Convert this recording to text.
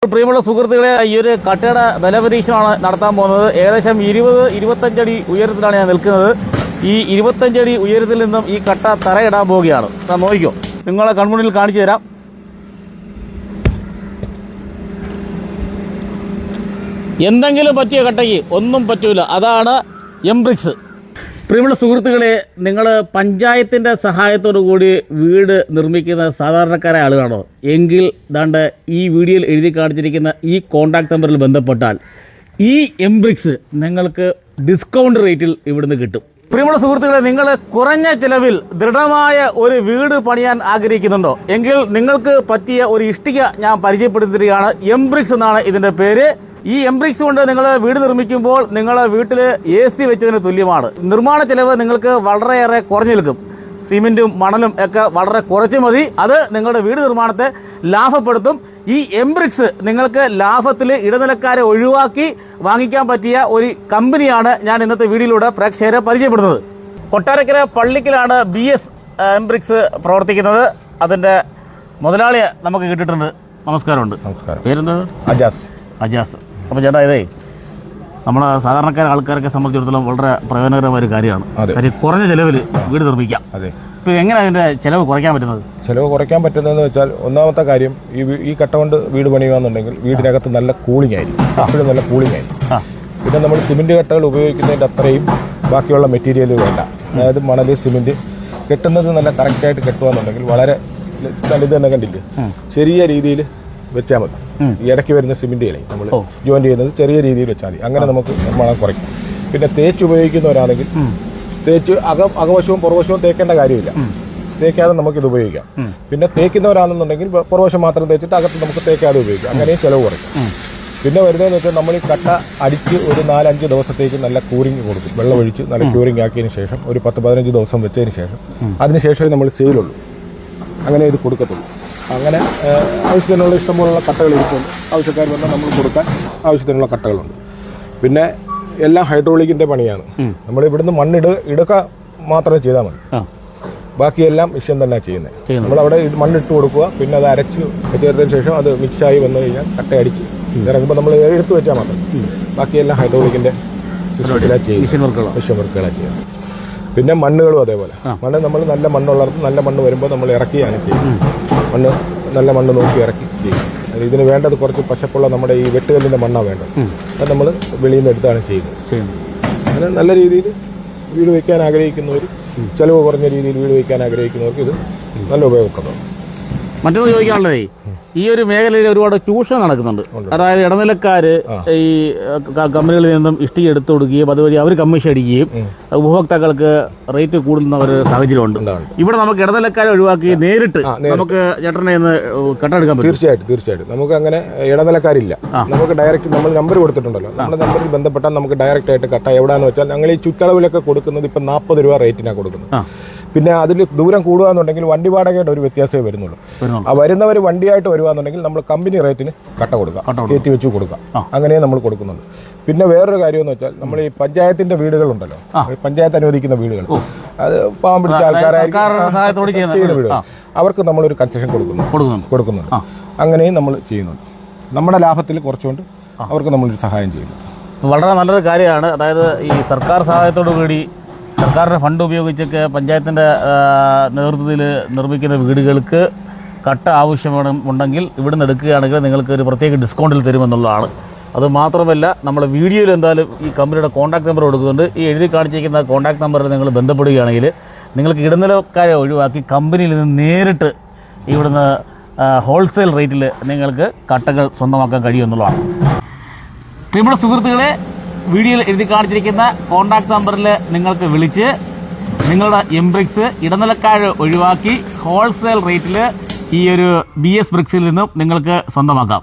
പ്രിയമുള്ള സുഹൃത്തുക്കളെ, ഈ ഒരു കട്ടയുടെ ബലപരീക്ഷണമാണ് നടത്താൻ പോകുന്നത്. ഏകദേശം 20-25 അടി ഉയരത്തിലാണ് ഞാൻ നിൽക്കുന്നത്. ഈ 25 അടി ഉയരത്തിൽ നിന്നും ഈ കട്ട തറയിടാൻ പോവുകയാണ്. നോക്കിക്കോ, നിങ്ങളെ കൺമുന്നിൽ കാണിച്ചു തരാം. എന്തെങ്കിലും പറ്റിയ കട്ടയ്ക്ക് ഒന്നും പറ്റൂല. അതാണ് എംബ്രിക്സ്. പ്രിയമുള്ള സുഹൃത്തുക്കളെ, നിങ്ങൾ പഞ്ചായത്തിൻ്റെ സഹായത്തോടു കൂടി വീട് നിർമ്മിക്കുന്ന സാധാരണക്കാരായ ആളുകളാണോ എങ്കിൽ ദാണ്ട് ഈ വീഡിയോയിൽ എഴുതി കാണിച്ചിരിക്കുന്ന ഈ കോൺടാക്ട് നമ്പറിൽ ബന്ധപ്പെട്ടാൽ ഈ എംബ്രിക്സ് നിങ്ങൾക്ക് ഡിസ്കൗണ്ട് റേറ്റിൽ ഇവിടുന്ന് കിട്ടും. പ്രിയമുള്ള സുഹൃത്തുക്കളെ, നിങ്ങൾ കുറഞ്ഞ ചിലവിൽ ദൃഢമായ ഒരു വീട് പണിയാൻ ആഗ്രഹിക്കുന്നുണ്ടോ എങ്കിൽ നിങ്ങൾക്ക് പറ്റിയ ഒരു ഇഷ്ടിക ഞാൻ പരിചയപ്പെടുത്തുകയാണ്. എംബ്രിക്സ് എന്നാണ് ഇതിൻ്റെ പേര്. ഈ എംബ്രിക്സ് കൊണ്ട് നിങ്ങൾ വീട് നിർമ്മിക്കുമ്പോൾ നിങ്ങളെ വീട്ടിൽ AC വെച്ചതിന് തുല്യമാണ്. നിർമ്മാണ ചെലവ് നിങ്ങൾക്ക് വളരെയേറെ കുറഞ്ഞു നിൽക്കും. സിമെൻറ്റും മണലും ഒക്കെ വളരെ കുറച്ച് മതി. അത് നിങ്ങളുടെ വീട് നിർമ്മാണത്തെ ലാഭപ്പെടുത്തും. ഈ എംബ്രിക്സ് നിങ്ങൾക്ക് ലാഭത്തിൽ ഇടനിലക്കാരെ ഒഴിവാക്കി വാങ്ങിക്കാൻ പറ്റിയ ഒരു കമ്പനിയാണ് ഞാൻ ഇന്നത്തെ വീഡിയോയിലൂടെ പ്രേക്ഷകരെ പരിചയപ്പെടുന്നത്. കൊട്ടാരക്കര പള്ളിക്കലാണ് BS എംബ്രിക്സ് പ്രവർത്തിക്കുന്നത്. അതിൻ്റെ മുതലാളിയെ നമുക്ക് കിട്ടിയിട്ടുണ്ട്. നമസ്കാരമുണ്ട്. നമസ്കാരം. പേരെന്താണ്? അജാസ്. അപ്പോൾ ചേട്ടാ, ഇതേ നമ്മളെ സാധാരണക്കാരെ ആൾക്കാരൊക്കെ സംബന്ധിച്ചിടത്തോളം വളരെ പ്രയോജനകരമായ ഒരു കാര്യമാണ്. കാര്യം കുറഞ്ഞ ചിലവിൽ വീട് നിർമ്മിക്കാം. അതെ. ഇപ്പോൾ എങ്ങനെ അതിൻ്റെ ചിലവ് കുറയ്ക്കാൻ പറ്റുന്നത്? ചിലവ് കുറയ്ക്കാൻ പറ്റുന്നതെന്ന് വെച്ചാൽ, ഒന്നാമത്തെ കാര്യം, ഈ കട്ട കൊണ്ട് വീട് പണിയുകയെന്നുണ്ടെങ്കിൽ വീടിനകത്ത് നല്ല കൂളിംഗ് ആയിരിക്കും. എപ്പോഴും നല്ല കൂളിംഗ് ആയിരിക്കും. പിന്നെ നമ്മൾ സിമെൻറ്റ് കട്ടകൾ ഉപയോഗിക്കുന്നതിൻ്റെ അത്രയും ബാക്കിയുള്ള മെറ്റീരിയൽ വേണ്ട. അതായത് മണൽ, സിമെൻറ്റ് കെട്ടുന്നത് നല്ല കറക്റ്റായിട്ട് കെട്ടുകയെന്നുണ്ടെങ്കിൽ വളരെ നല്ല ഇത് തന്നെ കണ്ടില്ലേ, ചെറിയ രീതിയിൽ വെച്ചാൽ മതി. ഈ ഇടയ്ക്ക് വരുന്ന സിമെൻറ്റുകളെ നമ്മൾ ജോയിൻ ചെയ്യുന്നത് ചെറിയ രീതിയിൽ വെച്ചാൽ മതി. അങ്ങനെ നമുക്ക് നിർമ്മാണം കുറയ്ക്കും. പിന്നെ തേച്ച് ഉപയോഗിക്കുന്നവരാണെങ്കിൽ തേച്ച് അകവശവും പുറവശവും തേക്കേണ്ട കാര്യമില്ല. തേക്കാതെ നമുക്കിത് ഉപയോഗിക്കാം. പിന്നെ തേക്കുന്നവരാണെന്നുണ്ടെങ്കിൽ പുറവശം മാത്രം തേച്ചിട്ട് അകത്ത് നമുക്ക് തേക്കാതെ ഉപയോഗിക്കാം. അങ്ങനെയും ചിലവ് കുറയ്ക്കും. പിന്നെ വരുന്നതെന്ന് വെച്ചാൽ, നമ്മൾ ഈ കട്ട അടിച്ച് ഒരു 4-5 ദിവസത്തേക്ക് നല്ല കൂറിങ് കൊടുക്കും. വെള്ളമൊഴിച്ച് നല്ല ക്യൂറിങ് ആക്കിയതിന് ശേഷം ഒരു 10-15 ദിവസം വെച്ചതിന് ശേഷം അതിനുശേഷമേ നമ്മൾ സെയിലുള്ളൂ. അങ്ങനെ ഇത് കൊടുക്കത്തുള്ളൂ. അങ്ങനെ ആവശ്യത്തിനുള്ള ഇഷ്ടംപോലുള്ള കട്ടകൾ ഇരിപ്പുണ്ട്. ആവശ്യക്കാർ വന്നാൽ നമ്മൾ കൊടുക്കാൻ ആവശ്യത്തിനുള്ള കട്ടകളുണ്ട്. പിന്നെ എല്ലാം ഹൈഡ്രോളിക്കിൻ്റെ പണിയാണ്. നമ്മൾ ഇവിടുന്ന് ഇടുക മാത്രമേ ചെയ്താൽ മതി. ബാക്കിയെല്ലാം മിഷ്യൻ തന്നെ ചെയ്യുന്നത്. നമ്മളവിടെ മണ്ണിട്ട് കൊടുക്കുക. പിന്നെ അത് അരച്ച് ചേർത്തതിന് ശേഷം അത് മിക്സായി വന്നു കഴിഞ്ഞാൽ കട്ട അടിച്ച് ഇറങ്ങുമ്പോൾ നമ്മൾ എടുത്തു വെച്ചാൽ മാത്രം. ബാക്കിയെല്ലാം ഹൈഡ്രോളിക്കിൻ്റെ സിസ്റ്റത്തിലാണ് ചെയ്യുന്നത്. മിഷ്യൻ വർക്കുകളാണ് ചെയ്യുന്നത്. പിന്നെ മണ്ണുകളും അതേപോലെ. മണ്ണ് നമ്മൾ നല്ല മണ്ണുള്ളിടത്ത് നല്ല മണ്ണ് വരുമ്പോൾ നമ്മൾ ഇറക്കിയാണ് ചെയ്യുന്നത്. നല്ല മണ്ണ് നോക്കി ഇറക്കി ചെയ്യും. ഇതിന് വേണ്ടത് കുറച്ച് പശപ്പുള്ള നമ്മുടെ ഈ വെട്ടുകല്ലിൻ്റെ മണ്ണാണ് വേണ്ടത്. അത് നമ്മൾ വെളിയിൽ നിന്ന് എടുത്താണ് ചെയ്യുന്നത്. അങ്ങനെ നല്ല രീതിയിൽ വീട് വയ്ക്കാൻ ആഗ്രഹിക്കുന്നവർ, ചിലവ് കുറഞ്ഞ രീതിയിൽ വീട് വയ്ക്കാൻ ആഗ്രഹിക്കുന്നവർക്ക് ഇത് നല്ല ഉപയോഗപ്രദമാണ്. മറ്റൊന്ന് ചോദിക്കാനുള്ളതേ, ഈ ഒരു മേഖലയിൽ ഒരുപാട് ചൂഷണം നടക്കുന്നുണ്ട്. അതായത് ഇടനിലക്കാർ ഈ കമ്പനികളിൽ നിന്നും ഇഷ്ടിക എടുത്തു കൊടുക്കുകയും അതുവഴി അവർ കമ്മീഷൻ അടിക്കുകയും ഉപഭോക്താക്കൾക്ക് റേറ്റ് കൂടുന്ന ഒരു സാഹചര്യമുണ്ട്. ഇവിടെ നമുക്ക് ഇടനിലക്കാരെ ഒഴിവാക്കി നേരിട്ട് നമുക്ക് ചേട്ടനെ കട്ടെടുക്കാൻ പറ്റും. തീർച്ചയായിട്ടും നമുക്ക് അങ്ങനെ ഇടനിലക്കാരില്ല. നമുക്ക് ഡയറക്റ്റ് നമ്മൾ നമ്പർ കൊടുത്തിട്ടുണ്ടല്ലോ. നമ്മുടെ നമ്പറിൽ ബന്ധപ്പെട്ടാൽ നമുക്ക് ഡയറക്റ്റ് ആയിട്ട് കട്ട എവിടെയാണെന്ന് വെച്ചാൽ, ഞങ്ങൾ ഈ ചുറ്റളവിലൊക്കെ കൊടുക്കുന്നത് ഇപ്പം 40 രൂപ റേറ്റിനാണ് കൊടുക്കുന്നത്. പിന്നെ അതിൽ ദൂരം കൂടുകയെന്നുണ്ടെങ്കിൽ വണ്ടി വാടകയുടെ ഒരു വ്യത്യാസമേ വരുന്നുള്ളൂ. ആ വരുന്നവർ വണ്ടിയായിട്ട് വരുവാന്നുണ്ടെങ്കിൽ നമ്മൾ കമ്പനി റേറ്റിന് കട്ട കൊടുക്കാം, കയറ്റി വെച്ച് കൊടുക്കാം. അങ്ങനെ നമ്മൾ കൊടുക്കുന്നുണ്ട്. പിന്നെ വേറൊരു കാര്യം എന്ന് വെച്ചാൽ, നമ്മൾ ഈ പഞ്ചായത്തിന്റെ വീടുകളുണ്ടല്ലോ, പഞ്ചായത്ത് അനുവദിക്കുന്ന വീടുകൾ, അത് പാവം പിടിച്ച ആൾക്കാരായി ചെയ്യുന്ന വീടുകൾ, അവർക്ക് നമ്മളൊരു കൺസെഷൻ കൊടുക്കുന്നുണ്ട്. അങ്ങനെയും നമ്മൾ ചെയ്യുന്നുണ്ട്. നമ്മുടെ ലാഭത്തിൽ കുറച്ചുകൊണ്ട് അവർക്ക് നമ്മളൊരു സഹായം ചെയ്യുന്നു. വളരെ നല്ലൊരു കാര്യമാണ്. അതായത് ഈ സർക്കാർ സഹായത്തോടു കൂടി സർക്കാരിൻ്റെ ഫണ്ട് ഉപയോഗിച്ചൊക്കെ പഞ്ചായത്തിൻ്റെ നേതൃത്വത്തിൽ നിർമ്മിക്കുന്ന വീടുകൾക്ക് കട്ട ആവശ്യമുണ്ടെങ്കിൽ ഇവിടുന്ന് എടുക്കുകയാണെങ്കിൽ നിങ്ങൾക്ക് ഒരു പ്രത്യേക ഡിസ്കൗണ്ടിൽ തരുമെന്നുള്ളതാണ്. അതുമാത്രമല്ല, നമ്മൾ വീഡിയോയിൽ എന്തായാലും ഈ കമ്പനിയുടെ കോൺടാക്ട് നമ്പർ കൊടുക്കുന്നുണ്ട്. ഈ എഴുതി കാണിച്ചിരിക്കുന്ന കോൺടാക്ട് നമ്പറിൽ നിങ്ങൾ ബന്ധപ്പെടുകയാണെങ്കിൽ നിങ്ങൾക്ക് ഇടനിലക്കാരെ ഒഴിവാക്കി കമ്പനിയിൽ നിന്ന് നേരിട്ട് ഇവിടുന്ന് ഹോൾസെയിൽ റേറ്റിൽ നിങ്ങൾക്ക് കട്ടകൾ സ്വന്തമാക്കാൻ കഴിയുമെന്നുള്ളതാണ്. പ്രിയമുള്ള സുഹൃത്തുക്കളെ, വീഡിയോയിൽ എഴുതി കാണിച്ചിരിക്കുന്ന കോൺടാക്ട് നമ്പറിൽ നിങ്ങൾക്ക് വിളിച്ച് നിങ്ങളുടെ എംബ്രിക്സ് ഇടനിലക്കാരെ ഒഴിവാക്കി ഹോൾസെയിൽ റേറ്റിൽ ഈ ഒരു BS ബ്രിക്സിൽ നിന്നും നിങ്ങൾക്ക് സ്വന്തമാക്കാം.